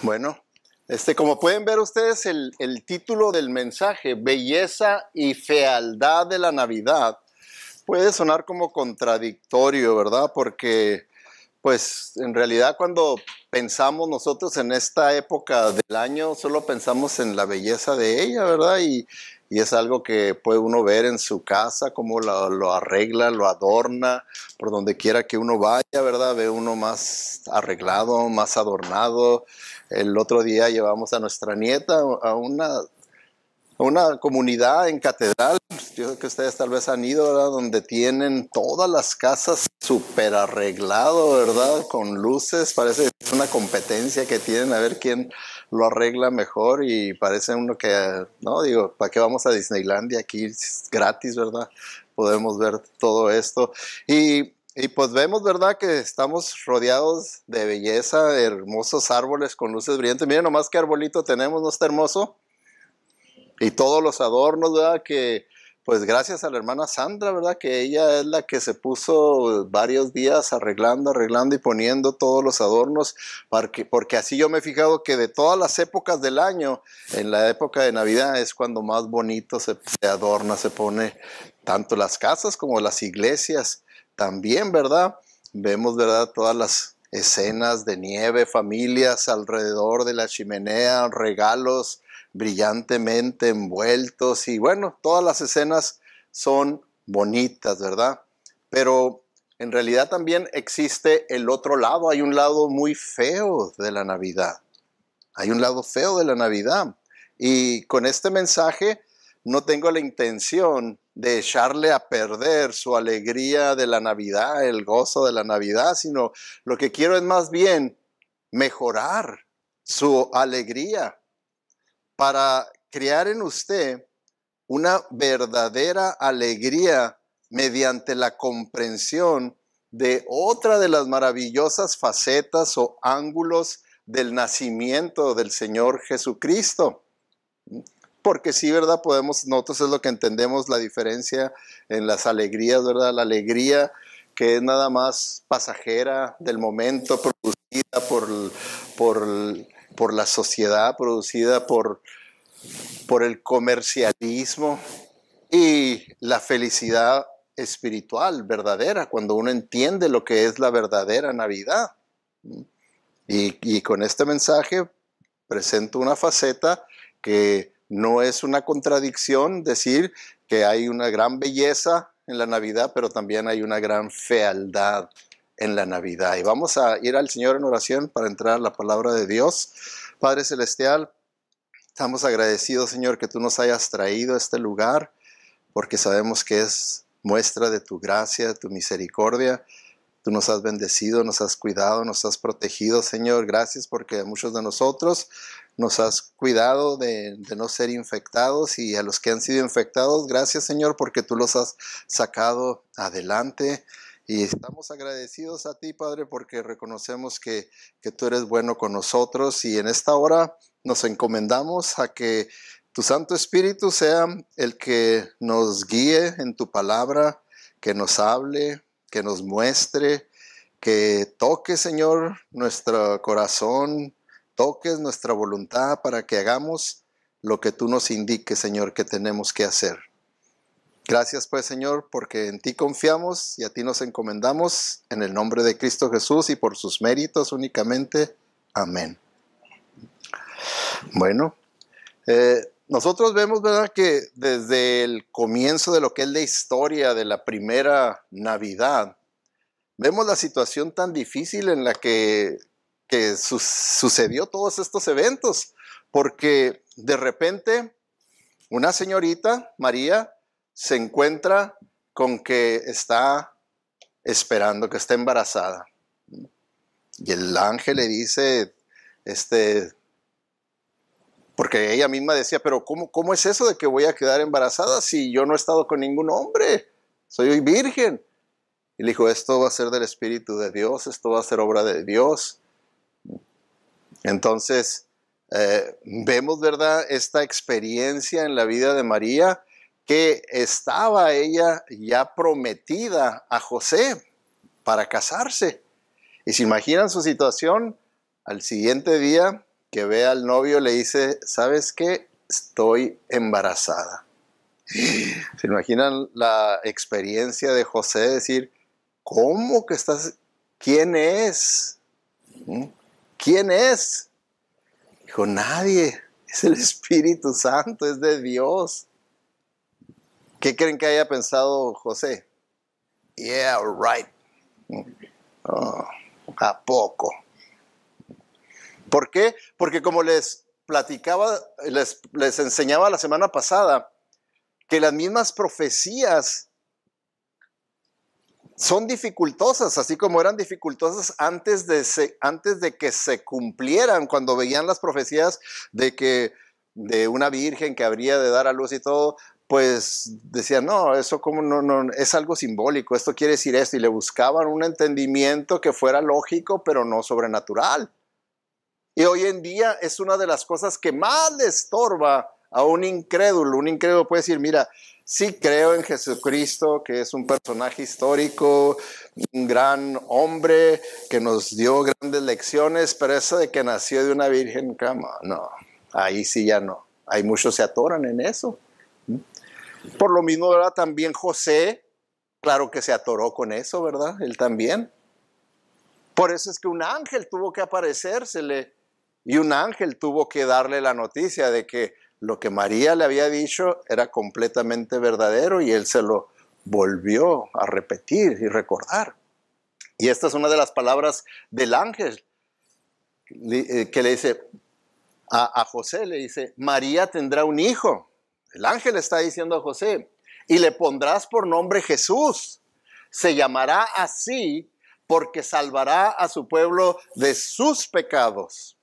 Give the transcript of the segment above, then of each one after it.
Bueno, como pueden ver ustedes, el título del mensaje, Belleza y Fealdad de la Navidad, puede sonar como contradictorio, ¿verdad? Porque, pues, en realidad cuando pensamos nosotros en esta época del año, solo pensamos en la belleza de ella, ¿verdad? Y es algo que puede uno ver en su casa, cómo lo arregla, lo adorna, por donde quiera que uno vaya, ¿verdad? Ve uno más arreglado, más adornado. El otro día llevamos a nuestra nieta a una comunidad en Catedral. Yo sé que ustedes tal vez han ido, ¿verdad? Donde tienen todas las casas súper arreglado, ¿verdad? Con luces. Parece que es una competencia que tienen a ver quién lo arregla mejor. Y parece uno que, no, digo, ¿para qué vamos a Disneylandia? Aquí es gratis, ¿verdad? Podemos ver todo esto. Y pues vemos, ¿verdad? Que estamos rodeados de belleza, hermosos árboles con luces brillantes. Miren nomás qué arbolito tenemos, ¿no está hermoso? Y todos los adornos, ¿verdad? Que pues gracias a la hermana Sandra, ¿verdad? Que ella es la que se puso varios días arreglando y poniendo todos los adornos, porque así yo me he fijado que de todas las épocas del año, en la época de Navidad es cuando más bonito se adorna, se pone tanto las casas como las iglesias también, ¿verdad? Vemos, ¿verdad? Todas las escenas de nieve, familias alrededor de la chimenea, regalos brillantemente envueltos y bueno, todas las escenas son bonitas, ¿verdad? Pero en realidad también existe el otro lado, hay un lado muy feo de la Navidad, hay un lado feo de la Navidad y con este mensaje no tengo la intención de echarle a perder su alegría de la Navidad, el gozo de la Navidad, sino lo que quiero es más bien mejorar su alegría para crear en usted una verdadera alegría mediante la comprensión de otra de las maravillosas facetas o ángulos del nacimiento del Señor Jesucristo. Porque sí, ¿verdad? Nosotros es lo que entendemos la diferencia en las alegrías, ¿verdad? La alegría que es nada más pasajera del momento, producida por la sociedad, producida por el comercialismo, y la felicidad espiritual verdadera, cuando uno entiende lo que es la verdadera Navidad. Y con este mensaje presento una faceta que no es una contradicción decir que hay una gran belleza en la Navidad, pero también hay una gran fealdad en la Navidad. Y vamos a ir al Señor en oración para entrar a la palabra de Dios. Padre Celestial, estamos agradecidos, Señor, que tú nos hayas traído a este lugar, porque sabemos que es muestra de tu gracia, de tu misericordia. Tú nos has bendecido, nos has cuidado, nos has protegido, Señor. Gracias porque a muchos de nosotros nos has cuidado de no ser infectados, y a los que han sido infectados, gracias, Señor, porque tú los has sacado adelante. Y estamos agradecidos a ti, Padre, porque reconocemos que tú eres bueno con nosotros, y en esta hora nos encomendamos a que tu Santo Espíritu sea el que nos guíe en tu palabra, que nos hable, que nos muestre, que toque, Señor, nuestro corazón, toques nuestra voluntad para que hagamos lo que tú nos indiques, Señor, que tenemos que hacer. Gracias pues, Señor, porque en ti confiamos y a ti nos encomendamos, en el nombre de Cristo Jesús y por sus méritos únicamente. Amén. Bueno, nosotros vemos, ¿verdad?, que desde el comienzo de lo que es la historia de la primera Navidad, vemos la situación tan difícil en la que sucedió todos estos eventos, porque de repente una señorita, María, se encuentra con que está esperando, que está embarazada. Y el ángel le dice, porque ella misma decía, pero ¿cómo es eso de que voy a quedar embarazada si yo no he estado con ningún hombre? Soy virgen. Y le dijo, esto va a ser del Espíritu de Dios, esto va a ser obra de Dios. Entonces, vemos, ¿verdad?, esta experiencia en la vida de María, que estaba ella ya prometida a José para casarse. Y se imaginan su situación al siguiente día, que ve al novio le dice, ¿sabes qué? Estoy embarazada. ¿Se imaginan la experiencia de José de decir, ¿cómo que estás? ¿Quién es? ¿Quién es? Dijo, nadie, es el Espíritu Santo, es de Dios. ¿Qué creen que haya pensado José? Yeah, right. Oh, ¿a poco? ¿Por qué? Porque como les platicaba, les enseñaba la semana pasada, que las mismas profecías son dificultosas, así como eran dificultosas antes de que se cumplieran, cuando veían las profecías de una virgen que habría de dar a luz y todo, pues decían, no, eso como no, es algo simbólico, esto quiere decir esto, y le buscaban un entendimiento que fuera lógico, pero no sobrenatural. Y hoy en día es una de las cosas que más le estorba a un incrédulo. Un incrédulo puede decir, mira, sí creo en Jesucristo, que es un personaje histórico, un gran hombre que nos dio grandes lecciones, pero eso de que nació de una virgen, no, ahí sí ya no. Hay muchos se atoran en eso. Por lo mismo, ¿verdad? También José, claro que se atoró con eso, ¿verdad? Él también. Por eso es que un ángel tuvo que aparecérsele y un ángel tuvo que darle la noticia de que lo que María le había dicho era completamente verdadero y él se lo volvió a repetir y recordar. Y esta es una de las palabras del ángel que le dice a José, le dice, María tendrá un hijo. El ángel está diciendo a José, y le pondrás por nombre Jesús. Se llamará así porque salvará a su pueblo de sus pecados.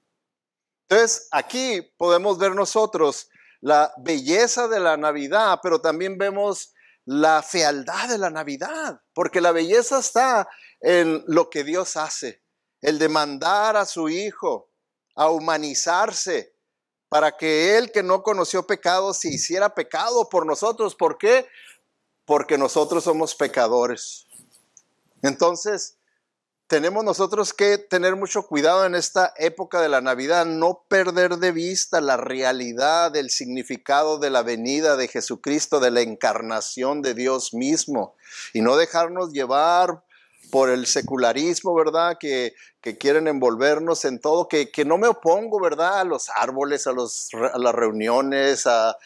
Entonces, aquí podemos ver nosotros la belleza de la Navidad, pero también vemos la fealdad de la Navidad, porque la belleza está en lo que Dios hace, el de mandar a su Hijo a humanizarse para que Él, que no conoció pecado, se hiciera pecado por nosotros. ¿Por qué? Porque nosotros somos pecadores. Entonces, tenemos nosotros que tener mucho cuidado en esta época de la Navidad, no perder de vista la realidad del significado de la venida de Jesucristo, de la encarnación de Dios mismo, y no dejarnos llevar por el secularismo, ¿verdad? Que quieren envolvernos en todo, que no me opongo, ¿verdad? A los árboles, a las reuniones, a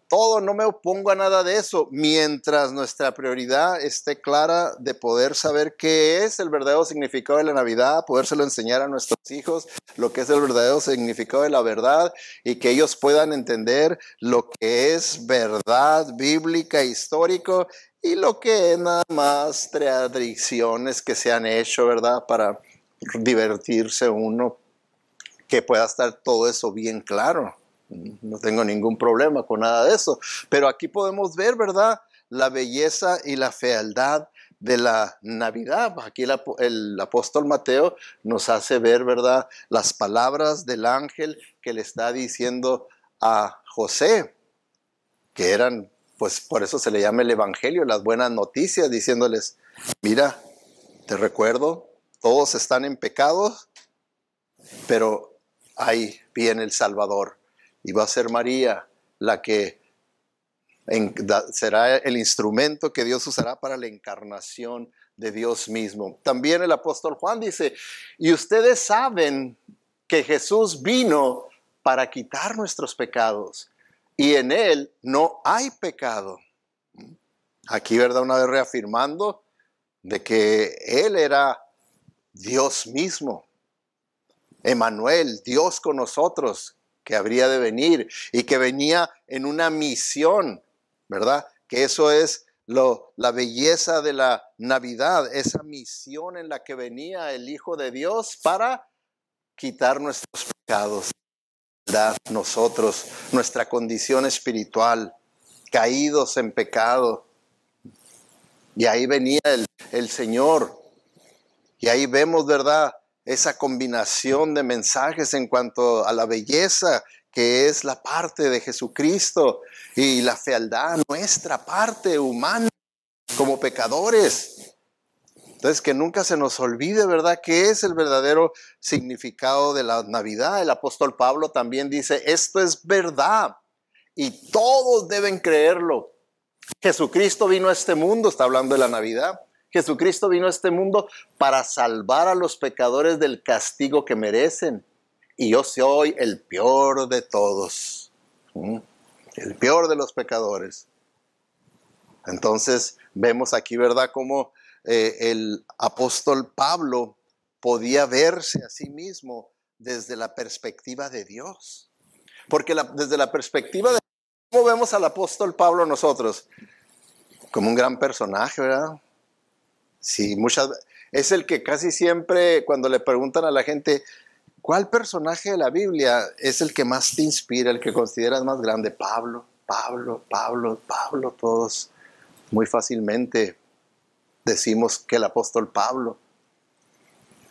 todo, no me opongo a nada de eso, mientras nuestra prioridad esté clara de poder saber qué es el verdadero significado de la Navidad, podérselo enseñar a nuestros hijos, lo que es el verdadero significado de la verdad, y que ellos puedan entender lo que es verdad bíblica, histórico, y lo que es nada más tradiciones que se han hecho, ¿verdad? Para divertirse uno, que pueda estar todo eso bien claro. No tengo ningún problema con nada de eso. Pero aquí podemos ver, ¿verdad?, la belleza y la fealdad de la Navidad. Aquí el apóstol Mateo nos hace ver, ¿verdad?, las palabras del ángel que le está diciendo a José, que eran, pues por eso se le llama el evangelio, las buenas noticias, diciéndoles, mira, te recuerdo, todos están en pecado, pero ahí viene el Salvador. Y va a ser María la que será el instrumento que Dios usará para la encarnación de Dios mismo. También el apóstol Juan dice, y ustedes saben que Jesús vino para quitar nuestros pecados y en Él no hay pecado. Aquí, ¿verdad? Una vez reafirmando de que Él era Dios mismo, Emmanuel, Dios con nosotros, que habría de venir y que venía en una misión, ¿verdad? Que eso es la belleza de la Navidad, esa misión en la que venía el Hijo de Dios para quitar nuestros pecados, ¿verdad? Nosotros, nuestra condición espiritual, caídos en pecado. Y ahí venía el Señor. Y ahí vemos, ¿verdad?, esa combinación de mensajes en cuanto a la belleza que es la parte de Jesucristo y la fealdad, nuestra parte humana como pecadores. Entonces, que nunca se nos olvide, ¿verdad?, qué es el verdadero significado de la Navidad. El apóstol Pablo también dice, esto es verdad y todos deben creerlo. Jesucristo vino a este mundo, está hablando de la Navidad. Jesucristo vino a este mundo para salvar a los pecadores del castigo que merecen. Y yo soy el peor de todos. El peor de los pecadores. Entonces vemos aquí, ¿verdad?, cómo el apóstol Pablo podía verse a sí mismo desde la perspectiva de Dios. Porque desde la perspectiva de ¿cómo vemos al apóstol Pablo nosotros? Como un gran personaje, ¿verdad? Sí, es el que casi siempre cuando le preguntan a la gente, ¿cuál personaje de la Biblia es el que más te inspira, el que consideras más grande? Pablo, Pablo, Pablo, Pablo, todos muy fácilmente decimos que el apóstol Pablo.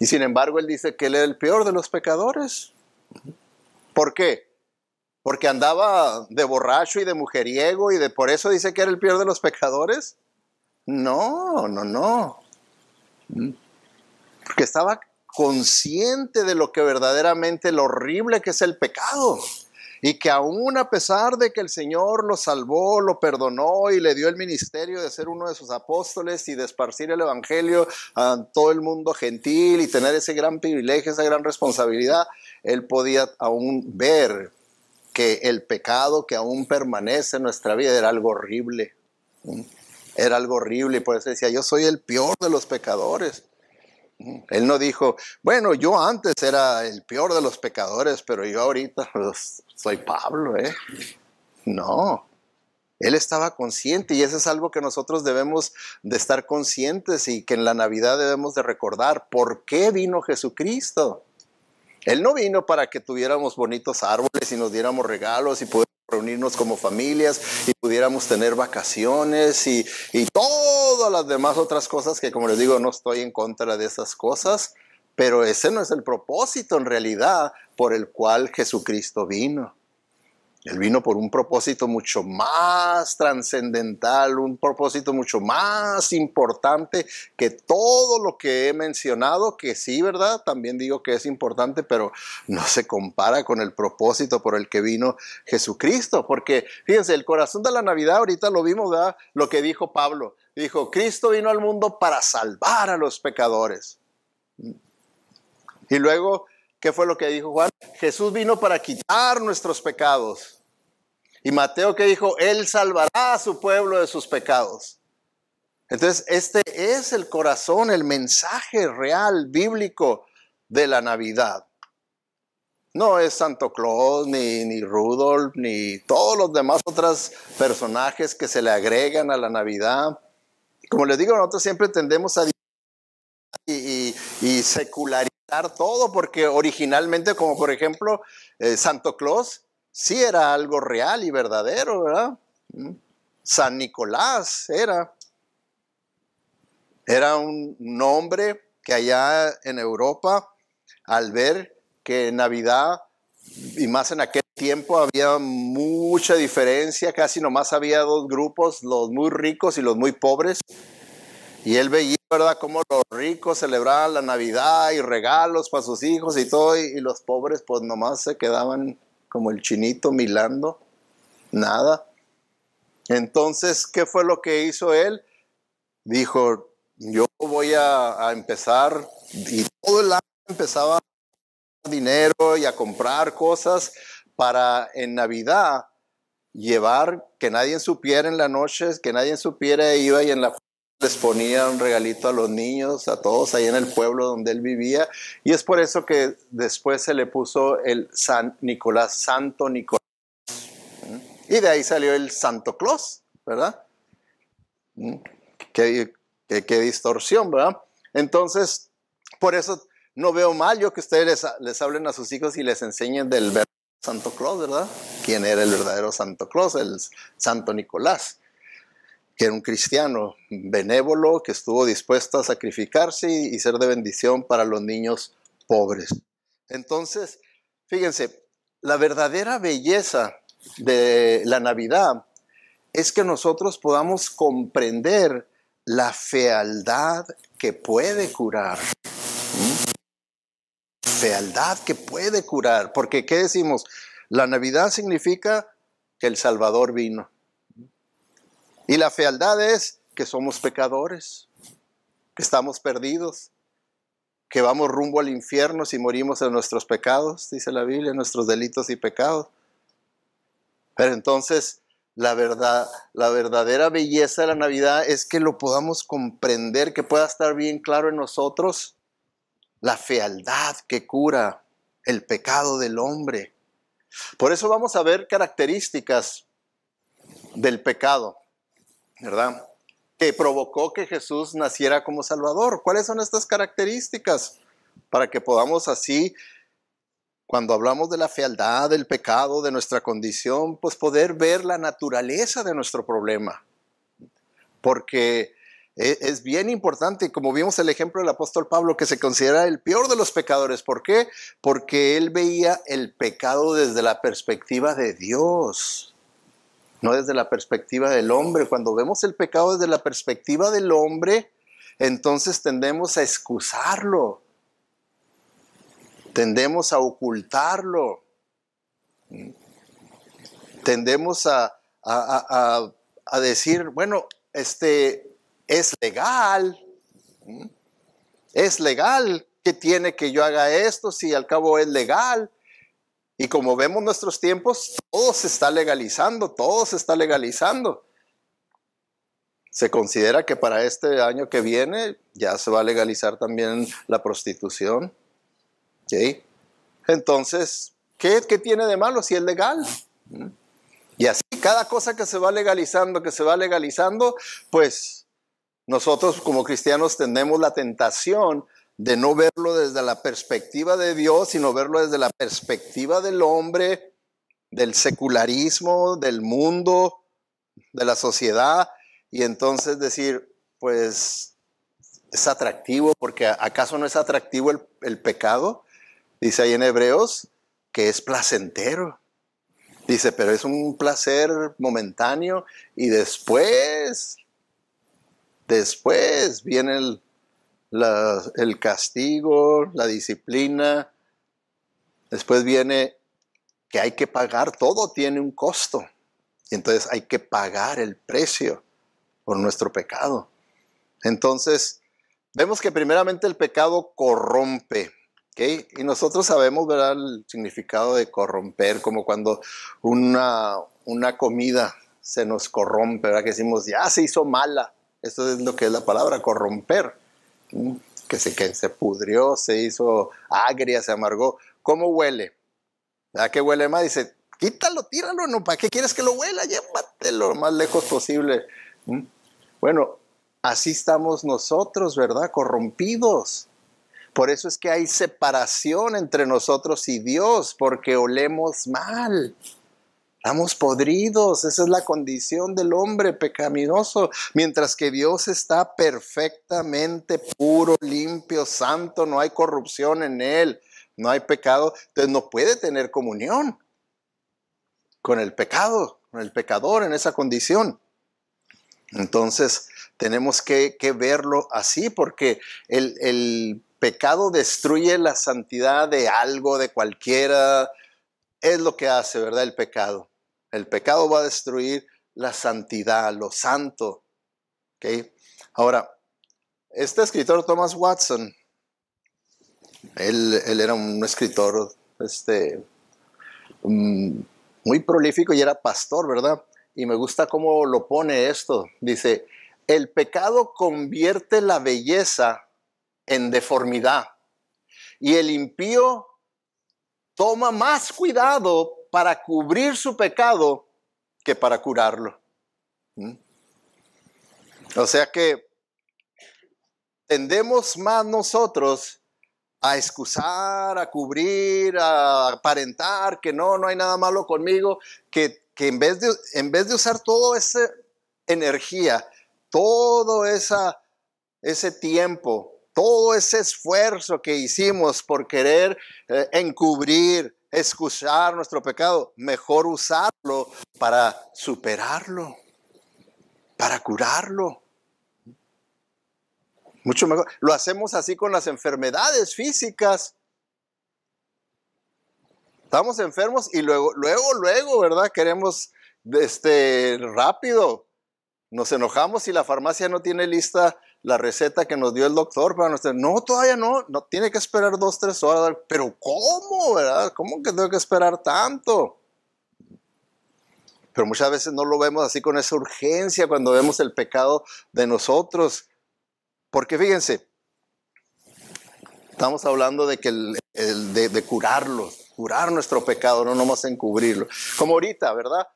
Y sin embargo, él dice que él era el peor de los pecadores. ¿Por qué? Porque andaba de borracho y de mujeriego y por eso dice que era el peor de los pecadores. No, no, no. Porque estaba consciente de lo que verdaderamente lo horrible que es el pecado. Y que aún a pesar de que el Señor lo salvó, lo perdonó y le dio el ministerio de ser uno de sus apóstoles y de esparcir el evangelio a todo el mundo gentil y tener ese gran privilegio, esa gran responsabilidad, él podía aún ver que el pecado que aún permanece en nuestra vida era algo horrible. Era algo horrible y por eso decía, yo soy el peor de los pecadores. Él no dijo, bueno, yo antes era el peor de los pecadores, pero yo ahorita soy Pablo, ¿eh? No, él estaba consciente y eso es algo que nosotros debemos de estar conscientes y que en la Navidad debemos de recordar. ¿Por qué vino Jesucristo? Él no vino para que tuviéramos bonitos árboles y nos diéramos regalos y pudiéramos reunirnos como familias y pudiéramos tener vacaciones y todas las demás otras cosas que, como les digo, no estoy en contra de esas cosas, pero ese no es el propósito en realidad por el cual Jesucristo vino. Él vino por un propósito mucho más trascendental, un propósito mucho más importante que todo lo que he mencionado, que sí, ¿verdad? También digo que es importante, pero no se compara con el propósito por el que vino Jesucristo. Porque, fíjense, el corazón de la Navidad, ahorita lo vimos, ¿verdad? Lo que dijo Pablo. Dijo, Cristo vino al mundo para salvar a los pecadores. Y luego, ¿qué fue lo que dijo Juan? Jesús vino para quitar nuestros pecados. Y Mateo, ¿qué dijo? Él salvará a su pueblo de sus pecados. Entonces, este es el corazón, el mensaje real, bíblico de la Navidad. No es Santo Claus, ni Rudolf, ni todos los demás otros personajes que se le agregan a la Navidad. Como les digo, nosotros siempre tendemos a y secularizar todo, porque originalmente, como por ejemplo, Santo Claus, sí era algo real y verdadero, ¿verdad? San Nicolás era un hombre que allá en Europa, al ver que en Navidad, y más en aquel tiempo, había mucha diferencia, casi nomás había dos grupos, los muy ricos y los muy pobres, y él veía, ¿verdad?, cómo los ricos celebraban la Navidad y regalos para sus hijos y todo, y los pobres pues nomás se quedaban como el chinito milando, nada. Entonces, ¿qué fue lo que hizo él? Dijo, yo voy a empezar, y todo el año empezaba a dar dinero y a comprar cosas para en Navidad llevar, que nadie supiera en la noche, que nadie supiera, iba y en la les ponía un regalito a los niños, a todos ahí en el pueblo donde él vivía, y es por eso que después se le puso el San Nicolás, Santo Nicolás, y de ahí salió el Santo Claus, ¿verdad? Qué distorsión, ¿verdad? Entonces, por eso no veo mal yo que ustedes les hablen a sus hijos y les enseñen del verdadero Santo Claus, ¿verdad? ¿Quién era el verdadero Santo Claus? El Santo Nicolás, que era un cristiano benévolo que estuvo dispuesto a sacrificarse y ser de bendición para los niños pobres. Entonces, fíjense, la verdadera belleza de la Navidad es que nosotros podamos comprender la fealdad que puede curar. Fealdad que puede curar. Porque, ¿qué decimos? La Navidad significa que el Salvador vino. Y la fealdad es que somos pecadores, que estamos perdidos, que vamos rumbo al infierno si morimos en nuestros pecados, dice la Biblia, nuestros delitos y pecados. Pero entonces, la verdadera belleza de la Navidad es que lo podamos comprender, que pueda estar bien claro en nosotros la fealdad que cura el pecado del hombre. Por eso vamos a ver características del pecado, ¿verdad? Que provocó que Jesús naciera como Salvador. ¿Cuáles son estas características? Para que podamos así, cuando hablamos de la fealdad, del pecado, de nuestra condición, pues poder ver la naturaleza de nuestro problema. Porque es bien importante, como vimos el ejemplo del apóstol Pablo, que se considera el peor de los pecadores. ¿Por qué? Porque él veía el pecado desde la perspectiva de Dios, no desde la perspectiva del hombre. Cuando vemos el pecado desde la perspectiva del hombre, entonces tendemos a excusarlo, tendemos a ocultarlo, tendemos a decir, bueno, es legal, que tiene que yo haga esto si al cabo es legal. Y como vemos nuestros tiempos, todo se está legalizando, todo se está legalizando. Se considera que para este año que viene ya se va a legalizar también la prostitución. ¿Sí? Entonces, ¿qué tiene de malo si es legal? Y así cada cosa que se va legalizando, pues nosotros como cristianos tenemos la tentación de no verlo desde la perspectiva de Dios, sino verlo desde la perspectiva del hombre, del secularismo, del mundo, de la sociedad, y entonces decir, pues es atractivo, porque ¿acaso no es atractivo el pecado? Dice ahí en Hebreos que es placentero. Dice, pero es un placer momentáneo y después viene el castigo, la disciplina. Después viene que hay que pagar, todo tiene un costo. Y entonces hay que pagar el precio por nuestro pecado. Entonces, vemos que primeramente el pecado corrompe. ¿Okay? Y nosotros sabemos, ¿verdad?, el significado de corromper, como cuando una comida se nos corrompe, ¿verdad? Que decimos, ya se hizo mala. Eso es lo que es la palabra, corromper. Que se pudrió, se hizo agria, se amargó. ¿Cómo huele? ¿Verdad que huele mal? Dice, quítalo, tíralo, ¿no? ¿Para qué quieres que lo huela? Llévatelo lo más lejos posible. Bueno, así estamos nosotros, ¿verdad? Corrompidos. Por eso es que hay separación entre nosotros y Dios, porque olemos mal. Estamos podridos, esa es la condición del hombre pecaminoso, mientras que Dios está perfectamente puro, limpio, santo, no hay corrupción en él, no hay pecado, entonces no puede tener comunión con el pecado, con el pecador en esa condición. Entonces tenemos que verlo así, porque el pecado destruye la santidad de algo, de cualquiera. Es lo que hace, ¿verdad? El pecado. El pecado va a destruir la santidad, lo santo. ¿Okay? Ahora, este escritor Thomas Watson, él era un escritor muy prolífico y era pastor, ¿verdad? Y me gusta cómo lo pone esto. Dice, el pecado convierte la belleza en deformidad y el impío toma más cuidado para cubrir su pecado que para curarlo. O sea que tendemos más nosotros a excusar, a cubrir, a aparentar que no hay nada malo conmigo, que en vez de usar toda esa energía, todo ese tiempo, todo ese esfuerzo que hicimos por querer encubrir, excusar nuestro pecado, mejor usarlo para superarlo, para curarlo. Mucho mejor. Lo hacemos así con las enfermedades físicas. Estamos enfermos y luego, ¿verdad? Queremos rápido. Nos enojamos si la farmacia no tiene lista la receta que nos dio el doctor para nuestra. No, todavía no tiene que esperar 2, 3 horas. Pero ¿cómo, verdad? ¿Cómo que tengo que esperar tanto? Pero muchas veces no lo vemos así con esa urgencia cuando vemos el pecado de nosotros. Porque fíjense, estamos hablando de que de curar nuestro pecado, no nomás encubrirlo. Como ahorita, ¿verdad?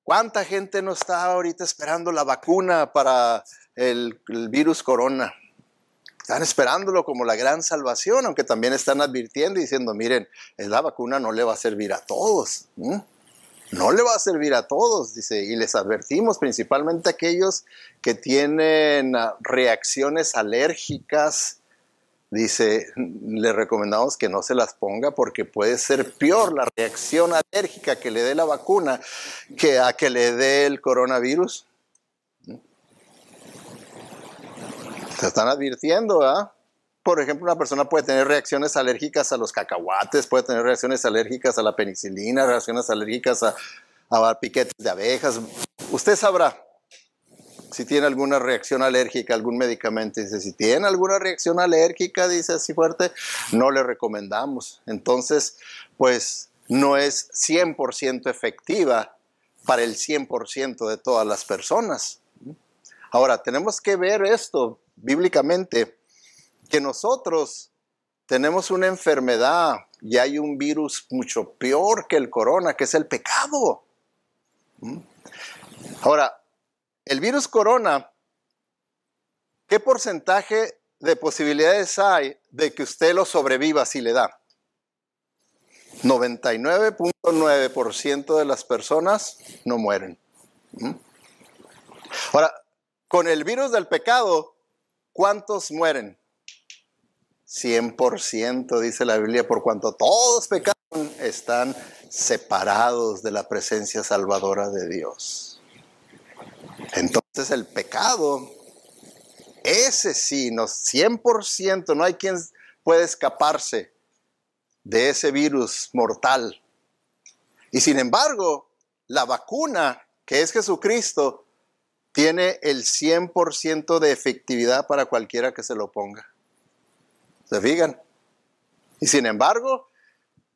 ¿Cuánta gente no está ahorita esperando la vacuna para el virus corona? Están esperándolo como la gran salvación, aunque también están advirtiendo y diciendo, miren, la vacuna no le va a servir a todos. No le va a servir a todos, dice, y les advertimos principalmente a aquellos que tienen reacciones alérgicas. Dice, le recomendamos que no se las ponga porque puede ser peor la reacción alérgica que le dé la vacuna que a que le dé el coronavirus. Se están advirtiendo, ¿verdad? Por ejemplo, una persona puede tener reacciones alérgicas a los cacahuates, puede tener reacciones alérgicas a la penicilina, reacciones alérgicas a piquetes de abejas. Usted sabrá si tiene alguna reacción alérgica a algún medicamento. Dice, si tiene alguna reacción alérgica, dice así fuerte, no le recomendamos. Entonces, pues no es 100% efectiva para el 100% de todas las personas. Ahora, tenemos que ver esto bíblicamente, que nosotros tenemos una enfermedad y hay un virus mucho peor que el corona, que es el pecado. Ahora, el virus corona, ¿qué porcentaje de posibilidades hay de que usted lo sobreviva si le da? 99.9% de las personas no mueren. Ahora, con el virus del pecado, ¿cuántos mueren? 100%, dice la Biblia, por cuanto todos pecaron, están separados de la presencia salvadora de Dios. Entonces el pecado, ese sí, 100%, no hay quien puede escaparse de ese virus mortal. Y sin embargo, la vacuna, que es Jesucristo, tiene el 100% de efectividad para cualquiera que se lo ponga. ¿Se fijan? Y sin embargo,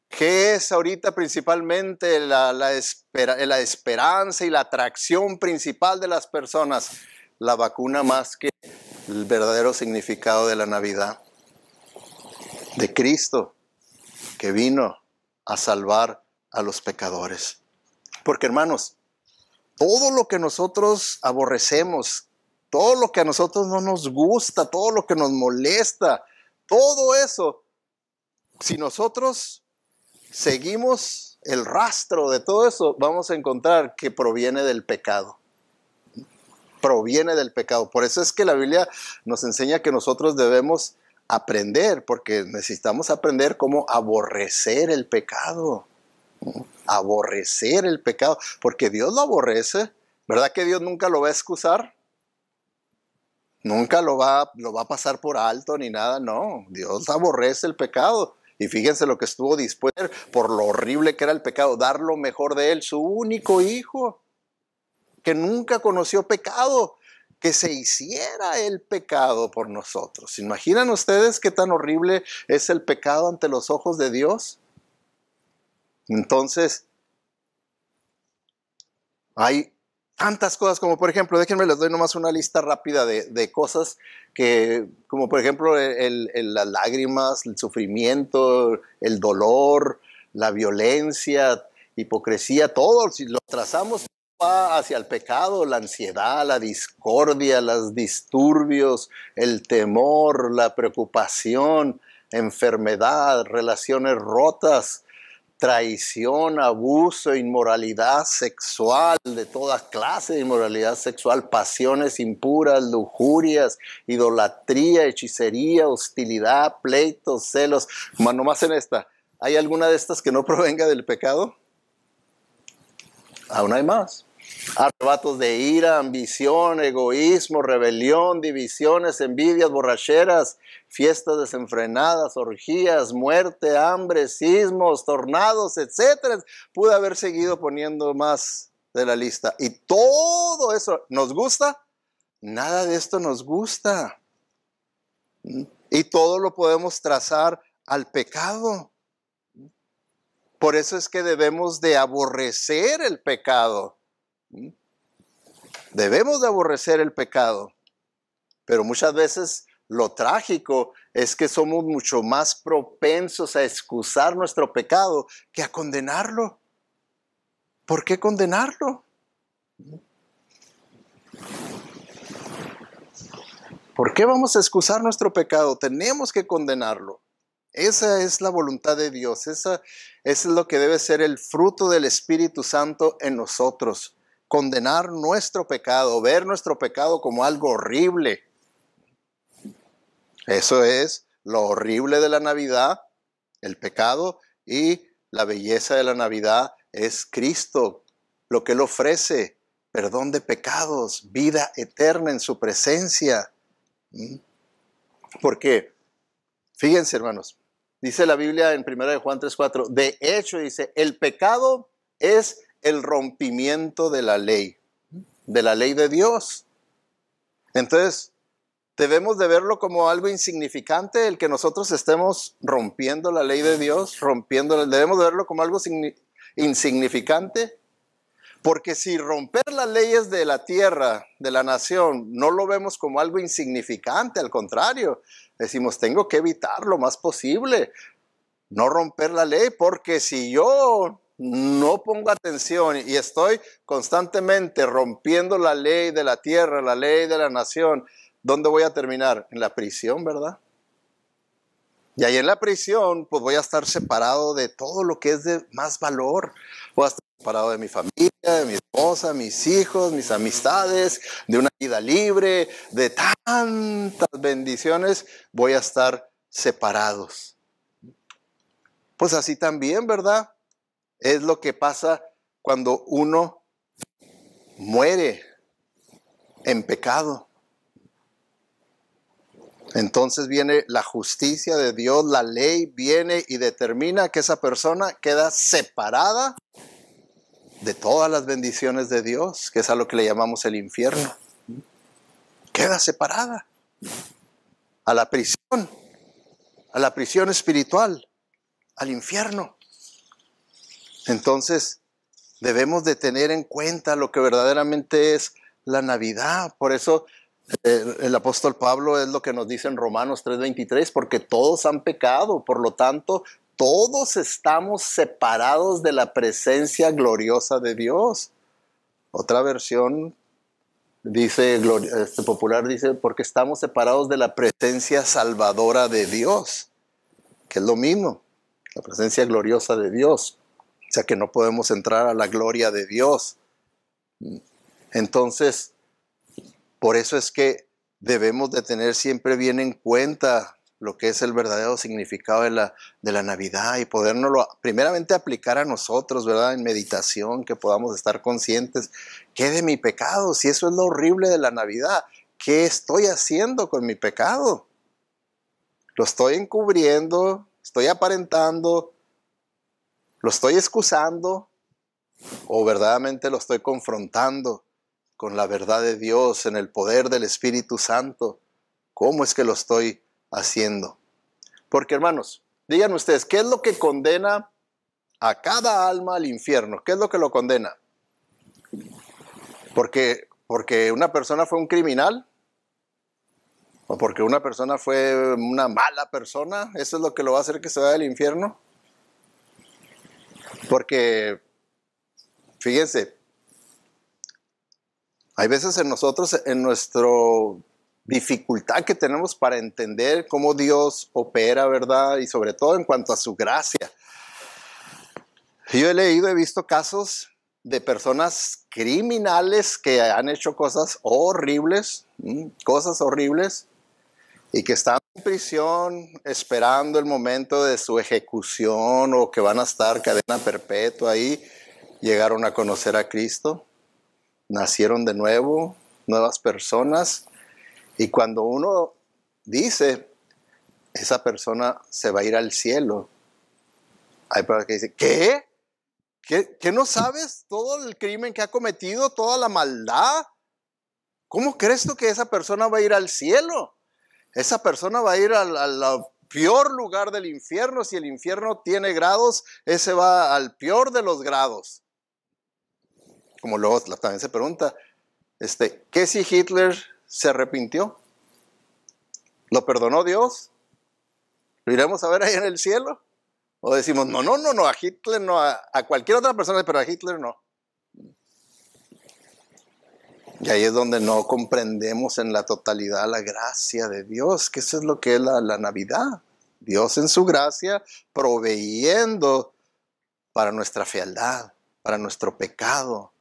¿qué es ahorita principalmente la esperanza y la atracción principal de las personas? La vacuna más que el verdadero significado de la Navidad. De Cristo, que vino a salvar a los pecadores. Porque hermanos, todo lo que nosotros aborrecemos, todo lo que a nosotros no nos gusta, todo lo que nos molesta, todo eso, si nosotros seguimos el rastro de todo eso, vamos a encontrar que proviene del pecado. Proviene del pecado. Por eso es que la Biblia nos enseña que nosotros debemos aprender, porque necesitamos aprender cómo aborrecer el pecado. Aborrecer el pecado, porque Dios lo aborrece. ¿Verdad que Dios nunca lo va a excusar? Nunca lo va a pasar por alto ni nada, no. Dios aborrece el pecado. Y fíjense lo que estuvo dispuesto por lo horrible que era el pecado, dar lo mejor de él, su único hijo, que nunca conoció pecado, que se hiciera el pecado por nosotros. ¿Imaginan ustedes qué tan horrible es el pecado ante los ojos de Dios? Entonces, hay tantas cosas, como por ejemplo, déjenme les doy nomás una lista rápida de cosas que, como por ejemplo, las lágrimas, el sufrimiento, el dolor, la violencia, hipocresía, todo, si lo trazamos, va hacia el pecado, la ansiedad, la discordia, los disturbios, el temor, la preocupación, enfermedad, relaciones rotas, traición, abuso, inmoralidad sexual, de toda clase de inmoralidad sexual, pasiones impuras, lujurias, idolatría, hechicería, hostilidad, pleitos, celos. Nomás en esta, ¿hay alguna de estas que no provenga del pecado? Aún hay más. Arrebatos de ira, ambición, egoísmo, rebelión, divisiones, envidias, borracheras, fiestas desenfrenadas, orgías, muerte, hambre, sismos, tornados, etcétera. Pude haber seguido poniendo más de la lista. Y todo eso, ¿nos gusta? Nada de esto nos gusta. Y todo lo podemos trazar al pecado. Por eso es que debemos de aborrecer el pecado. Debemos de aborrecer el pecado. Pero muchas veces lo trágico es que somos mucho más propensos a excusar nuestro pecado que a condenarlo. ¿Por qué condenarlo? ¿Por qué vamos a excusar nuestro pecado? Tenemos que condenarlo. Esa es la voluntad de Dios. Esa es lo que debe ser el fruto del Espíritu Santo en nosotros. Condenar nuestro pecado, ver nuestro pecado como algo horrible. Eso es lo horrible de la Navidad, el pecado, y la belleza de la Navidad es Cristo, lo que Él ofrece, perdón de pecados, vida eterna en su presencia. Porque, fíjense hermanos, dice la Biblia en 1 Juan 3:4, de hecho dice, el pecado es el rompimiento de la ley de Dios. Entonces, debemos de verlo como algo insignificante, el que nosotros estemos rompiendo la ley de Dios, debemos de verlo como algo insignificante, porque si romper las leyes de la tierra, de la nación, no lo vemos como algo insignificante, al contrario, decimos, tengo que evitar lo más posible, no romper la ley, porque si yo no pongo atención y estoy constantemente rompiendo la ley de la tierra, la ley de la nación, ¿dónde voy a terminar? En la prisión, ¿verdad? Y ahí en la prisión, pues voy a estar separado de todo lo que es de más valor. Voy a estar separado de mi familia, de mi esposa, mis hijos, mis amistades, de una vida libre, de tantas bendiciones, voy a estar separados. Pues así también, ¿verdad? Es lo que pasa cuando uno muere en pecado. Entonces viene la justicia de Dios, la ley viene y determina que esa persona queda separada de todas las bendiciones de Dios, que es a lo que le llamamos el infierno. Queda separada a la prisión espiritual, al infierno. Entonces debemos de tener en cuenta lo que verdaderamente es la Navidad. Por eso el apóstol Pablo es lo que nos dice en Romanos 3:23, porque todos han pecado, por lo tanto, todos estamos separados de la presencia gloriosa de Dios. Otra versión dice, popular dice, porque estamos separados de la presencia salvadora de Dios, que es lo mismo, la presencia gloriosa de Dios. O sea que no podemos entrar a la gloria de Dios. Entonces, por eso es que debemos de tener siempre bien en cuenta lo que es el verdadero significado de la Navidad y podérnoslo primeramente aplicar a nosotros, ¿verdad? En meditación, que podamos estar conscientes. ¿Qué de mi pecado? Si eso es lo horrible de la Navidad, ¿qué estoy haciendo con mi pecado? ¿Lo estoy encubriendo? ¿Estoy aparentando? ¿Lo estoy excusando? ¿O verdaderamente lo estoy confrontando con la verdad de Dios, en el poder del Espíritu Santo? ¿Cómo es que lo estoy haciendo? Porque hermanos, digan ustedes, ¿qué es lo que condena a cada alma al infierno? ¿Qué es lo que lo condena? Porque una persona fue un criminal, o porque una persona fue una mala persona, ¿eso es lo que lo va a hacer que se vaya al infierno? Porque, fíjense, hay veces en nosotros, en nuestra dificultad que tenemos para entender cómo Dios opera, ¿verdad? Y sobre todo en cuanto a su gracia. Yo he visto casos de personas criminales que han hecho cosas horribles, y que están en prisión esperando el momento de su ejecución o que van a estar cadena perpetua ahí, llegaron a conocer a Cristo. nacieron de nuevo, nuevas personas. Y cuando uno dice, esa persona se va a ir al cielo, hay personas que dicen, ¿qué? ¿Qué no sabes todo el crimen que ha cometido, toda la maldad? ¿Cómo crees tú que esa persona va a ir al cielo? Esa persona va a ir al peor lugar del infierno. Si el infierno tiene grados, ese va al peor de los grados. Como luego también se pregunta, ¿qué si Hitler se arrepintió? ¿Lo perdonó Dios? ¿Lo iremos a ver ahí en el cielo? O decimos, no, a Hitler no, a cualquier otra persona, pero a Hitler no. Y ahí es donde no comprendemos en la totalidad la gracia de Dios, que eso es lo que es la Navidad. Dios en su gracia proveyendo para nuestra fealdad, para nuestro pecado,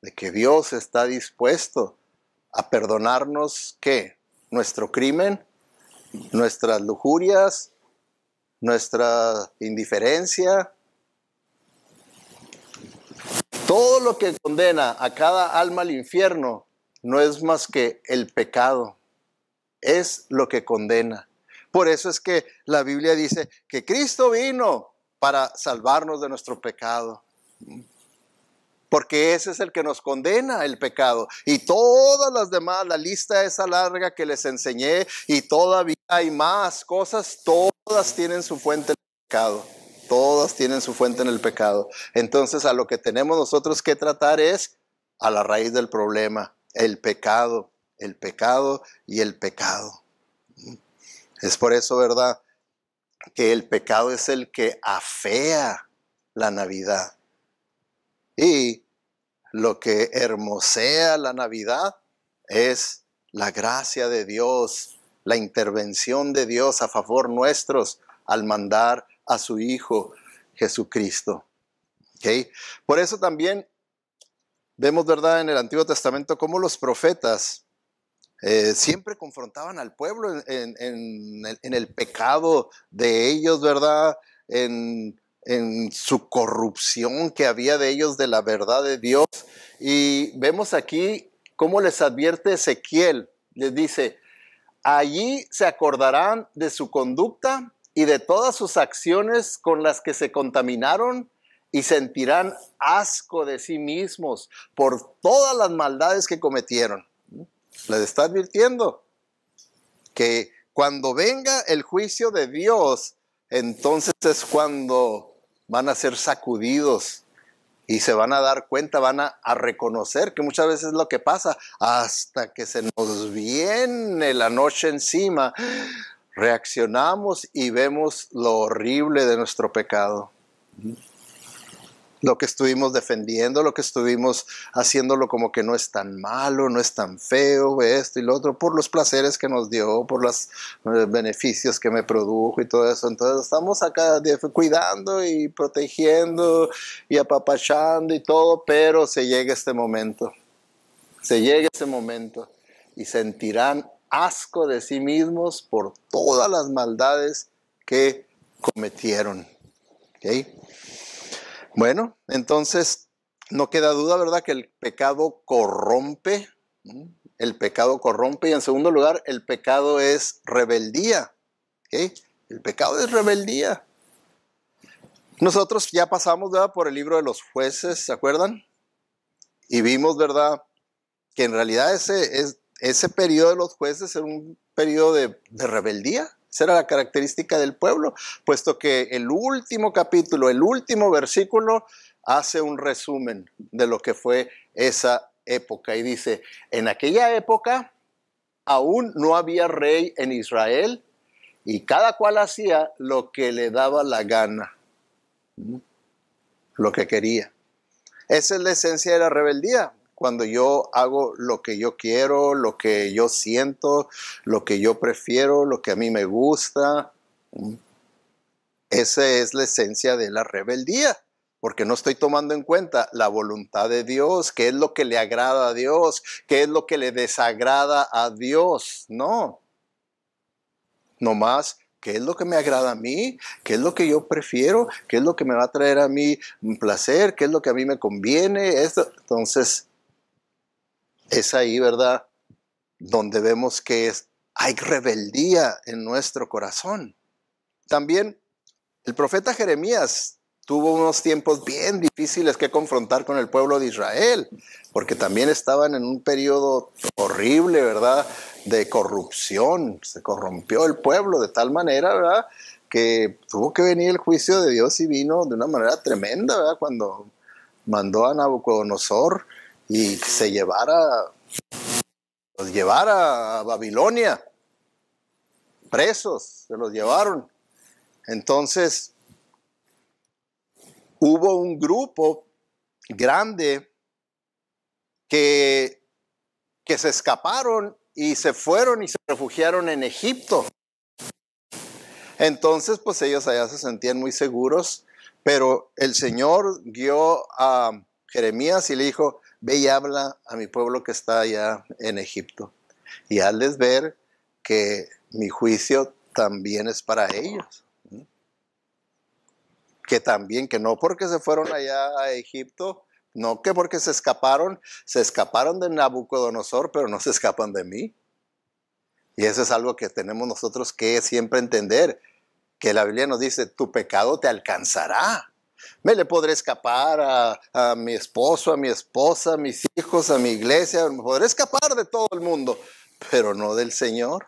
de que Dios está dispuesto a perdonarnos, ¿qué? Nuestro crimen, nuestras lujurias, nuestra indiferencia. Todo lo que condena a cada alma al infierno no es más que el pecado. Es lo que condena. Por eso es que la Biblia dice que Cristo vino para salvarnos de nuestro pecado. Porque ese es el que nos condena, el pecado. Y todas las demás, la lista esa larga que les enseñé, y todavía hay más cosas, todas tienen su fuente en el pecado. Todas tienen su fuente en el pecado. Entonces a lo que tenemos nosotros que tratar es a la raíz del problema, el pecado y el pecado. Es por eso, ¿verdad?, que el pecado es el que afea la Navidad. Y lo que hermosea la Navidad es la gracia de Dios, la intervención de Dios a favor nuestros al mandar a su Hijo Jesucristo. ¿Okay? Por eso también vemos, ¿verdad?, en el Antiguo Testamento cómo los profetas siempre confrontaban al pueblo en el pecado de ellos, ¿verdad?, en su corrupción que había de ellos de la verdad de Dios. Y vemos aquí cómo les advierte Ezequiel, les dice, allí se acordarán de su conducta y de todas sus acciones con las que se contaminaron y sentirán asco de sí mismos por todas las maldades que cometieron. Les está advirtiendo que cuando venga el juicio de Dios, entonces es cuando van a ser sacudidos y se van a dar cuenta, van a reconocer que muchas veces es lo que pasa, hasta que se nos viene la noche encima, reaccionamos y vemos lo horrible de nuestro pecado. Lo que estuvimos defendiendo, lo que estuvimos haciéndolo como que no es tan malo, no es tan feo, esto y lo otro, por los placeres que nos dio, por los beneficios que me produjo y todo eso. Entonces estamos acá cuidando y protegiendo y apapachando y todo, pero se llega este momento. Se llega ese momento y sentirán asco de sí mismos por todas las maldades que cometieron. ¿Okay? Bueno, entonces no queda duda, ¿verdad?, que el pecado corrompe. El pecado corrompe y en segundo lugar, el pecado es rebeldía. ¿Okay? El pecado es rebeldía. Nosotros ya pasamos, ¿verdad?, por el libro de los jueces, ¿se acuerdan? Y vimos, ¿verdad?, que en realidad ese periodo de los jueces era un periodo de rebeldía. Esa era la característica del pueblo, puesto que el último capítulo, el último versículo, hace un resumen de lo que fue esa época. Y dice, en aquella época aún no había rey en Israel y cada cual hacía lo que le daba la gana, lo que quería. Esa es la esencia de la rebeldía. Cuando yo hago lo que yo quiero, lo que yo siento, lo que yo prefiero, lo que a mí me gusta. Esa es la esencia de la rebeldía, porque no estoy tomando en cuenta la voluntad de Dios, qué es lo que le agrada a Dios, qué es lo que le desagrada a Dios. No. Nomás, ¿qué es lo que me agrada a mí? ¿Qué es lo que yo prefiero? ¿Qué es lo que me va a traer a mí un placer? ¿Qué es lo que a mí me conviene? Entonces, Es ahí, ¿verdad?, donde vemos que hay rebeldía en nuestro corazón. También el profeta Jeremías tuvo unos tiempos bien difíciles que confrontar con el pueblo de Israel, porque también estaban en un periodo horrible, ¿verdad?, de corrupción. Se corrompió el pueblo de tal manera, ¿verdad?, que tuvo que venir el juicio de Dios y vino de una manera tremenda, ¿verdad?, cuando mandó a Nabucodonosor y los llevara a Babilonia, presos, se los llevaron. Entonces, hubo un grupo grande que se escaparon y se fueron y se refugiaron en Egipto. Entonces, pues ellos allá se sentían muy seguros, pero el Señor guió a Jeremías y le dijo: ve y habla a mi pueblo que está allá en Egipto, y hazles ver que mi juicio también es para ellos. Que no porque se fueron allá a Egipto, no que porque se escaparon de Nabucodonosor, pero no se escapan de mí. Y eso es algo que tenemos nosotros que siempre entender, que la Biblia nos dice: tu pecado te alcanzará. Me le podré escapar a mi esposo, a mi esposa, a mis hijos, a mi iglesia, me podré escapar de todo el mundo, pero no del Señor.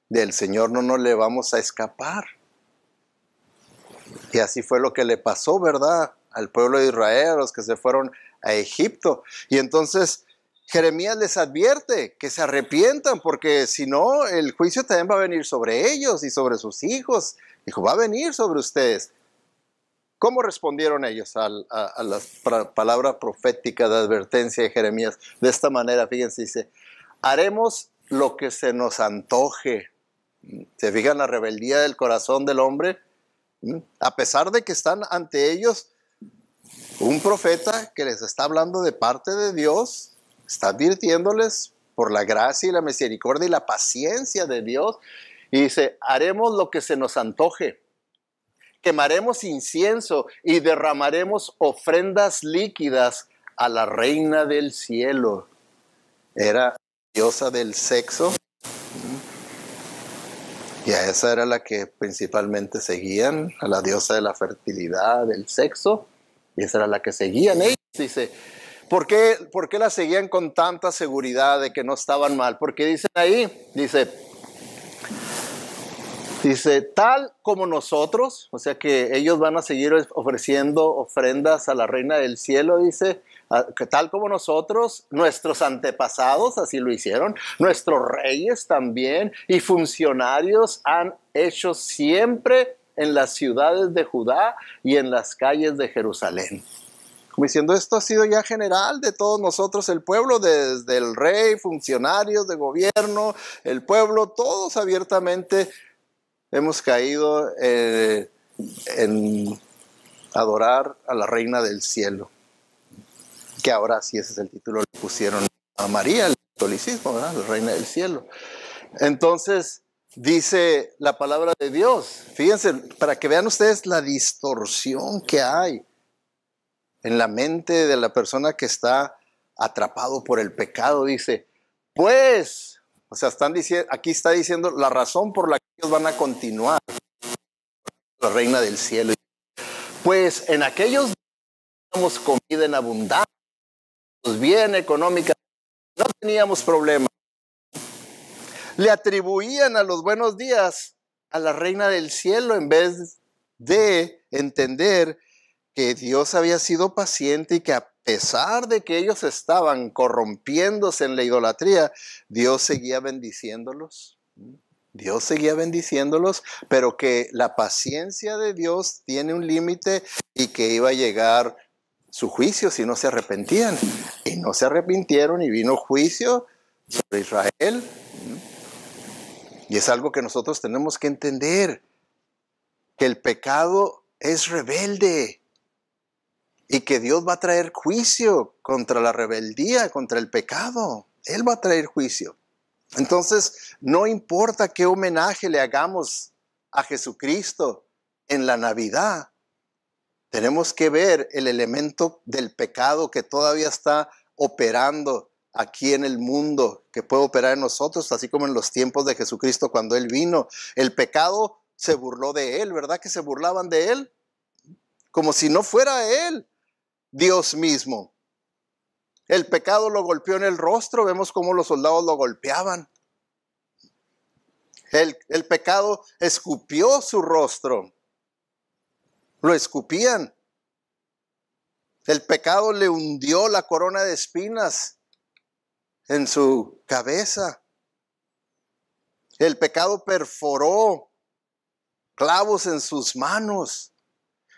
Del Señor no nos le vamos a escapar. Y así fue lo que le pasó, ¿verdad?, al pueblo de Israel, a los que se fueron a Egipto. Y entonces Jeremías les advierte que se arrepientan, porque si no, el juicio también va a venir sobre ellos y sobre sus hijos. Dijo: va a venir sobre ustedes. ¿Cómo respondieron ellos a la palabra profética de advertencia de Jeremías? De esta manera, fíjense, dice: haremos lo que se nos antoje. ¿Se fijan la rebeldía del corazón del hombre? A pesar de que están ante ellos un profeta que les está hablando de parte de Dios, está advirtiéndoles por la gracia y la misericordia y la paciencia de Dios, y dice: haremos lo que se nos antoje, quemaremos incienso y derramaremos ofrendas líquidas a la reina del cielo. Era diosa del sexo, y a esa era la que principalmente seguían, a la diosa de la fertilidad, del sexo, y esa era la que seguían ellos. Dice: ¿por qué la seguían con tanta seguridad de que no estaban mal? Porque dicen ahí, dice, tal como nosotros, o sea que ellos van a seguir ofreciendo ofrendas a la reina del cielo, dice, que tal como nosotros, nuestros antepasados así lo hicieron, nuestros reyes también y funcionarios han hecho siempre en las ciudades de Judá y en las calles de Jerusalén. Como diciendo, esto ha sido ya general de todos nosotros, el pueblo, desde el rey, funcionarios de gobierno, el pueblo, todos abiertamente hemos caído en adorar a la reina del cielo, que ahora sí ese es el título, le pusieron a María, el catolicismo, ¿verdad?, la reina del cielo. Entonces dice la palabra de Dios, fíjense, para que vean ustedes la distorsión que hay en la mente de la persona que está atrapado por el pecado. Dice: pues, o sea, aquí está diciendo la razón por la que ellos van a continuar, la reina del cielo. Pues en aquellos días teníamos comida en abundancia, bien económica, no teníamos problemas. Le atribuían a los buenos días a la reina del cielo, en vez de entender que Dios había sido paciente y que a pesar de que ellos estaban corrompiéndose en la idolatría, Dios seguía bendiciéndolos. Dios seguía bendiciéndolos, pero que la paciencia de Dios tiene un límite y que iba a llegar su juicio si no se arrepentían. Y no se arrepintieron y vino juicio sobre Israel. Y es algo que nosotros tenemos que entender, que el pecado es rebelde y que Dios va a traer juicio contra la rebeldía, contra el pecado. Él va a traer juicio. Entonces, no importa qué homenaje le hagamos a Jesucristo en la Navidad, tenemos que ver el elemento del pecado que todavía está operando aquí en el mundo, que puede operar en nosotros, así como en los tiempos de Jesucristo cuando Él vino. El pecado se burló de Él, ¿verdad que se burlaban de Él? Como si no fuera Él, Dios mismo. El pecado lo golpeó en el rostro, vemos cómo los soldados lo golpeaban. El pecado escupió su rostro, lo escupían. El pecado le hundió la corona de espinas en su cabeza. El pecado perforó clavos en sus manos.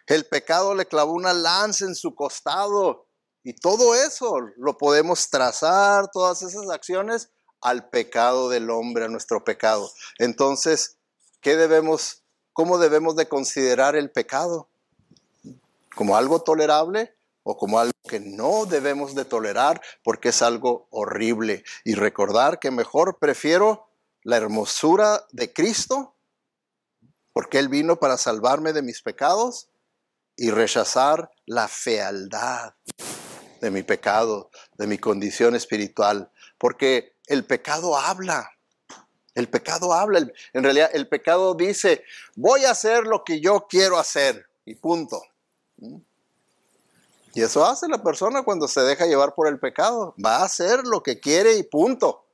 El pecado le clavó una lanza en su costado. Y todo eso lo podemos trazar, todas esas acciones, al pecado del hombre, a nuestro pecado. Entonces, ¿cómo debemos de considerar el pecado? ¿Como algo tolerable o como algo que no debemos de tolerar porque es algo horrible? Y recordar que mejor prefiero la hermosura de Cristo, porque Él vino para salvarme de mis pecados, y rechazar la fealdad de mi pecado, de mi condición espiritual, porque el pecado habla. El pecado habla. En realidad, el pecado dice: voy a hacer lo que yo quiero hacer, y punto. Y eso hace la persona cuando se deja llevar por el pecado. Va a hacer lo que quiere y punto.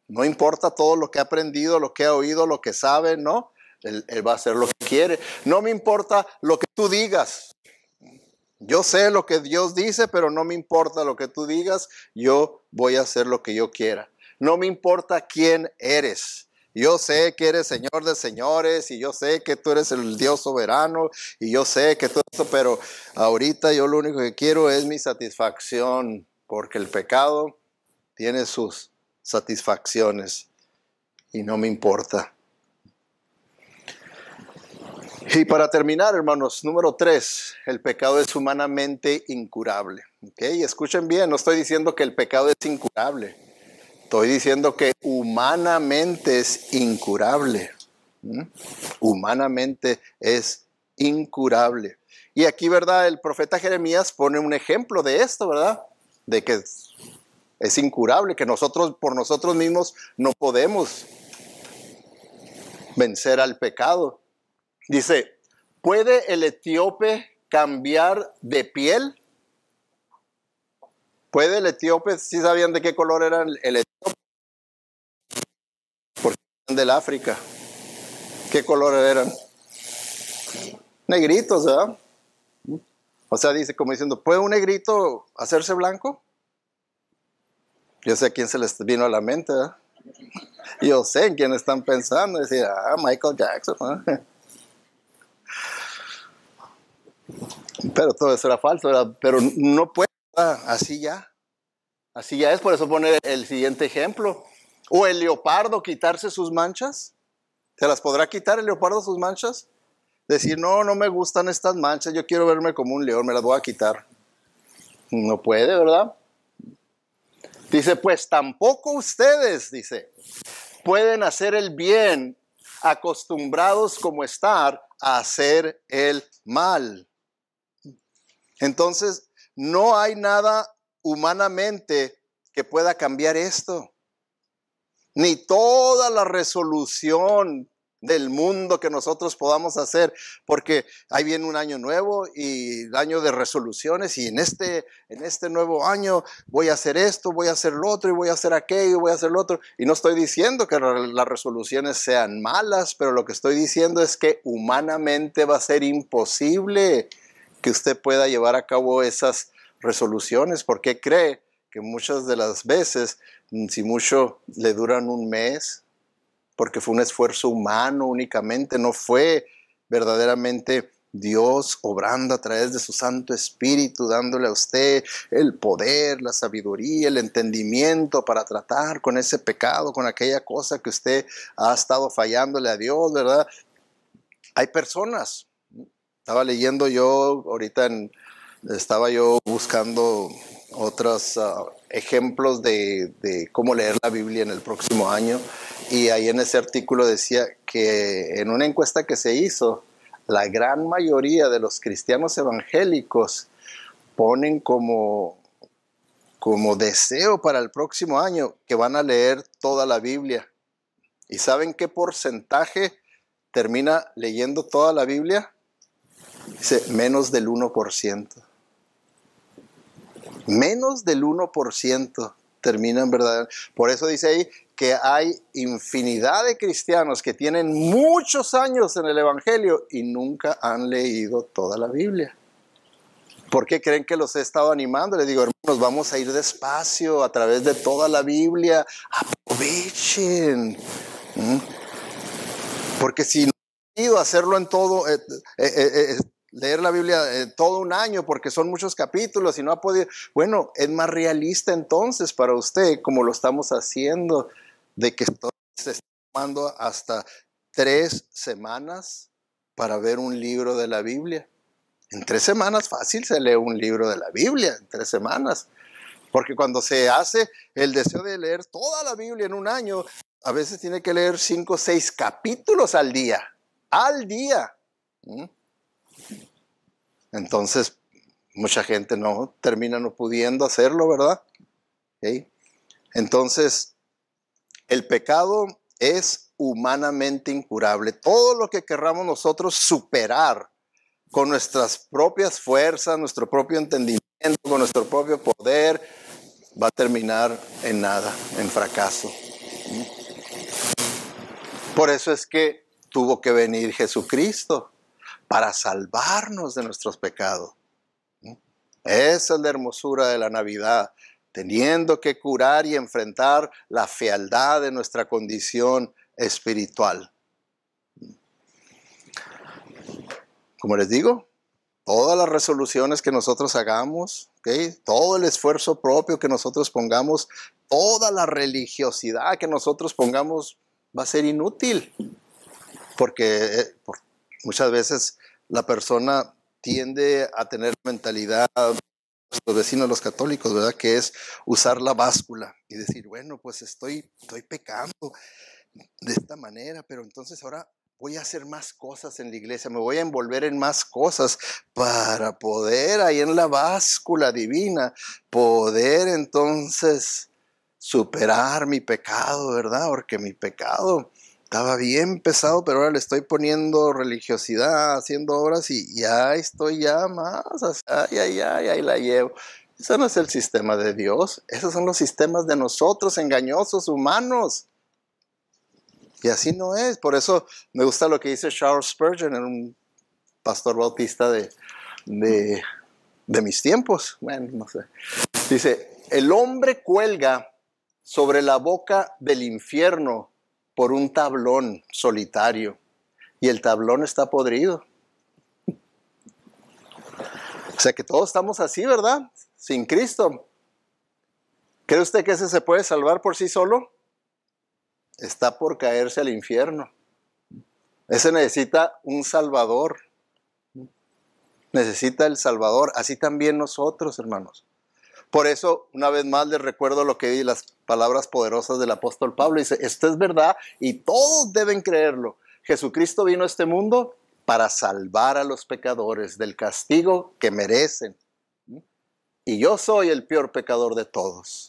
No importa todo lo que ha aprendido, lo que ha oído, lo que sabe, no. Él va a hacer lo que quiere. No me importa lo que tú digas. Yo sé lo que Dios dice, pero no me importa lo que tú digas. Yo voy a hacer lo que yo quiera. No me importa quién eres. Yo sé que eres Señor de señores, y yo sé que tú eres el Dios soberano, y yo sé que todo esto, pero ahorita yo lo único que quiero es mi satisfacción, porque el pecado tiene sus satisfacciones y no me importa. Y para terminar, hermanos, número 3, el pecado es humanamente incurable. ¿Okay? Escuchen bien, no estoy diciendo que el pecado es incurable. Estoy diciendo que humanamente es incurable. Humanamente es incurable. Y aquí, ¿verdad? El profeta Jeremías pone un ejemplo de esto, ¿verdad? De que es incurable, que nosotros por nosotros mismos no podemos vencer al pecado. Dice: ¿puede el etíope cambiar de piel? ¿Puede el etíope? ¿Sí sabían de qué color era el etíope? Porque eran del África. ¿Qué color eran? Negritos, ¿verdad? O sea, dice como diciendo: ¿puede un negrito hacerse blanco? Yo sé a quién se les vino a la mente, ¿verdad? Yo sé en quién están pensando. Decir: Michael Jackson, ¿verdad? Pero todo eso era falso, ¿verdad? Pero no puede, ¿verdad? Así ya es. Por eso pone el siguiente ejemplo. O el leopardo quitarse sus manchas. ¿Se las podrá quitar el leopardo sus manchas? Decir: no me gustan estas manchas, yo quiero verme como un león, me las voy a quitar. No puede, ¿verdad? Dice: pues tampoco ustedes, dice, pueden hacer el bien, acostumbrados como estar a hacer el mal. Entonces, no hay nada humanamente que pueda cambiar esto. Ni toda la resolución del mundo que nosotros podamos hacer, porque ahí viene un año nuevo y el año de resoluciones, y en este nuevo año voy a hacer esto, voy a hacer lo otro, y voy a hacer aquello, y voy a hacer lo otro. Y no estoy diciendo que las resoluciones sean malas, pero lo que estoy diciendo es que humanamente va a ser imposible que usted pueda llevar a cabo esas resoluciones, porque cree que muchas de las veces, si mucho, le duran un mes, porque fue un esfuerzo humano únicamente, no fue verdaderamente Dios obrando a través de su Santo Espíritu, dándole a usted el poder, la sabiduría, el entendimiento para tratar con ese pecado, con aquella cosa que usted ha estado fallándole a Dios, ¿verdad? Hay personas, estaba leyendo yo ahorita, estaba yo buscando otros ejemplos de cómo leer la Biblia en el próximo año, y ahí en ese artículo decía que en una encuesta que se hizo, la gran mayoría de los cristianos evangélicos ponen como como deseo para el próximo año que van a leer toda la Biblia. ¿Y saben qué porcentaje termina leyendo toda la Biblia? Dice, menos del 1%. Menos del 1% terminan verdad. Por eso dice ahí que hay infinidad de cristianos que tienen muchos años en el Evangelio y nunca han leído toda la Biblia. ¿Por qué creen que los he estado animando? Les digo, hermanos, vamos a ir despacio a través de toda la Biblia. Aprovechen. Porque si no he ido a hacerlo en todo, leer la Biblia todo un año, porque son muchos capítulos y no ha podido. Bueno, es más realista entonces para usted, como lo estamos haciendo, de que se está tomando hasta 3 semanas para ver un libro de la Biblia. En 3 semanas fácil se lee un libro de la Biblia, en 3 semanas. Porque cuando se hace el deseo de leer toda la Biblia en un año, a veces tiene que leer 5 o 6 capítulos al día. Al día. Entonces, mucha gente no termina no pudiendo hacerlo, ¿verdad? ¿Sí? Entonces, el pecado es humanamente incurable. Todo lo que querramos nosotros superar con nuestras propias fuerzas, nuestro propio entendimiento, con nuestro propio poder, va a terminar en nada, en fracaso. Por eso es que tuvo que venir Jesucristo para salvarnos de nuestros pecados. Esa es la hermosura de la Navidad, teniendo que curar y enfrentar la fealdad de nuestra condición espiritual. Como les digo, todas las resoluciones que nosotros hagamos, ¿okay? Todo el esfuerzo propio que nosotros pongamos, toda la religiosidad que nosotros pongamos va a ser inútil. Porque muchas veces la persona tiende a tener mentalidad, los vecinos, los católicos, ¿verdad? Que es usar la báscula y decir, bueno, pues estoy pecando de esta manera, pero entonces ahora voy a hacer más cosas en la iglesia, me voy a envolver en más cosas para poder ahí en la báscula divina, poder entonces superar mi pecado, ¿verdad? Porque mi pecado estaba bien pesado, pero ahora le estoy poniendo religiosidad, haciendo obras y ya estoy ya más, ahí la llevo. Ese no es el sistema de Dios, esos son los sistemas de nosotros, engañosos, humanos. Y así no es. Por eso me gusta lo que dice Charles Spurgeon, un pastor bautista de mis tiempos. Bueno, no sé. Dice, el hombre cuelga sobre la boca del infierno por un tablón solitario y el tablón está podrido. O sea que todos estamos así, ¿verdad? Sin Cristo. ¿Cree usted que ese se puede salvar por sí solo? Está por caerse al infierno. Ese necesita un Salvador. Necesita el Salvador. Así también nosotros, hermanos. Por eso, una vez más, les recuerdo lo que di, las palabras poderosas del apóstol Pablo. Dice, esto es verdad y todos deben creerlo. Jesucristo vino a este mundo para salvar a los pecadores del castigo que merecen. Y yo soy el peor pecador de todos.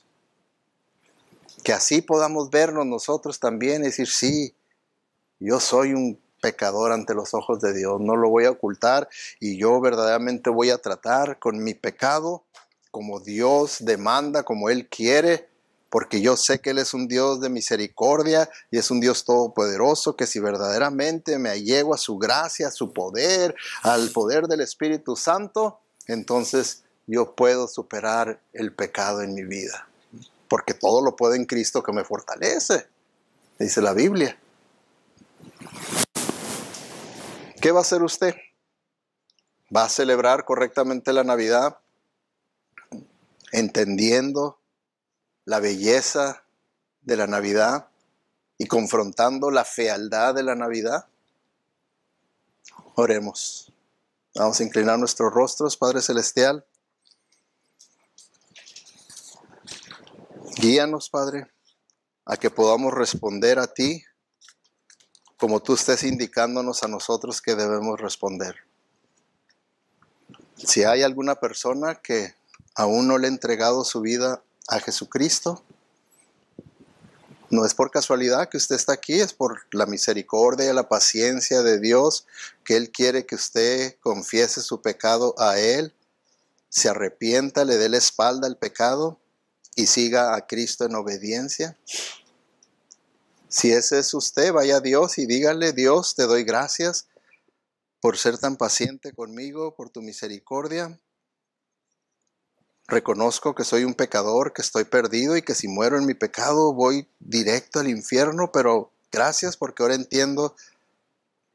Que así podamos vernos nosotros también y decir, sí, yo soy un pecador ante los ojos de Dios, no lo voy a ocultar y yo verdaderamente voy a tratar con mi pecado como Dios demanda, como Él quiere, porque yo sé que Él es un Dios de misericordia y es un Dios todopoderoso, que si verdaderamente me allego a su gracia, a su poder, al poder del Espíritu Santo, entonces yo puedo superar el pecado en mi vida. Porque todo lo puedo en Cristo que me fortalece, dice la Biblia. ¿Qué va a hacer usted? ¿Va a celebrar correctamente la Navidad? Entendiendo la belleza de la Navidad y confrontando la fealdad de la Navidad. Oremos. Vamos a inclinar nuestros rostros, Padre Celestial. Guíanos, Padre, a que podamos responder a ti como tú estés indicándonos a nosotros que debemos responder. Si hay alguna persona que aún no le ha entregado su vida a Jesucristo, no es por casualidad que usted está aquí, es por la misericordia y la paciencia de Dios, que Él quiere que usted confiese su pecado a Él, se arrepienta, le dé la espalda al pecado y siga a Cristo en obediencia. Si ese es usted, vaya a Dios y dígale: Dios, te doy gracias por ser tan paciente conmigo, por tu misericordia. Reconozco que soy un pecador, que estoy perdido y que si muero en mi pecado voy directo al infierno, pero gracias porque ahora entiendo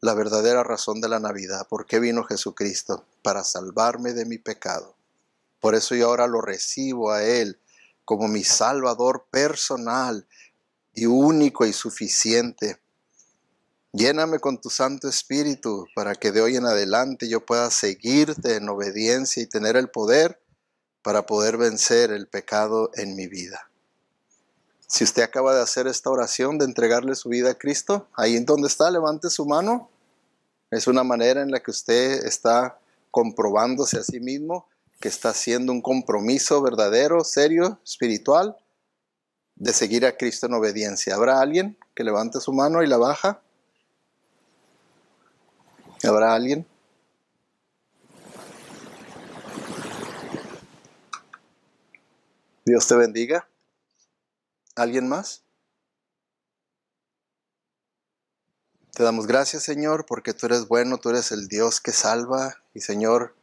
la verdadera razón de la Navidad. ¿Por qué vino Jesucristo? Para salvarme de mi pecado. Por eso yo ahora lo recibo a Él como mi Salvador personal y único y suficiente. Lléname con tu Santo Espíritu para que de hoy en adelante yo pueda seguirte en obediencia y tener el poder para poder vencer el pecado en mi vida. Si usted acaba de hacer esta oración de entregarle su vida a Cristo, ahí en donde está, levante su mano. Es una manera en la que usted está comprobándose a sí mismo que está haciendo un compromiso verdadero, serio, espiritual, de seguir a Cristo en obediencia. ¿Habrá alguien que levante su mano y la baja? ¿Habrá alguien? Dios te bendiga. ¿Alguien más? Te damos gracias, Señor, porque tú eres bueno, tú eres el Dios que salva. Y, Señor,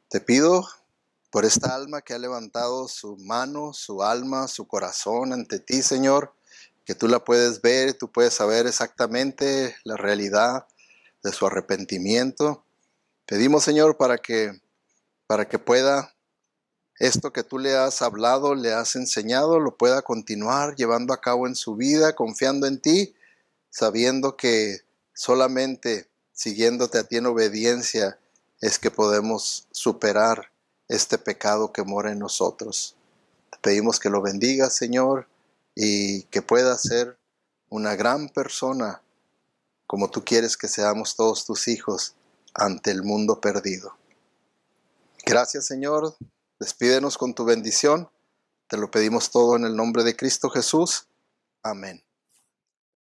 te pido por esta alma que ha levantado su mano, su alma, su corazón ante ti, Señor, que tú la puedes ver, tú puedes saber exactamente la realidad de su arrepentimiento. Pedimos, Señor, para que pueda esto que tú le has hablado, le has enseñado, lo pueda continuar llevando a cabo en su vida, confiando en ti, sabiendo que solamente siguiéndote a ti en obediencia es que podemos superar este pecado que mora en nosotros. Te pedimos que lo bendigas, Señor, y que pueda ser una gran persona como tú quieres que seamos todos tus hijos ante el mundo perdido. Gracias, Señor. Despídenos con tu bendición. Te lo pedimos todo en el nombre de Cristo Jesús. Amén.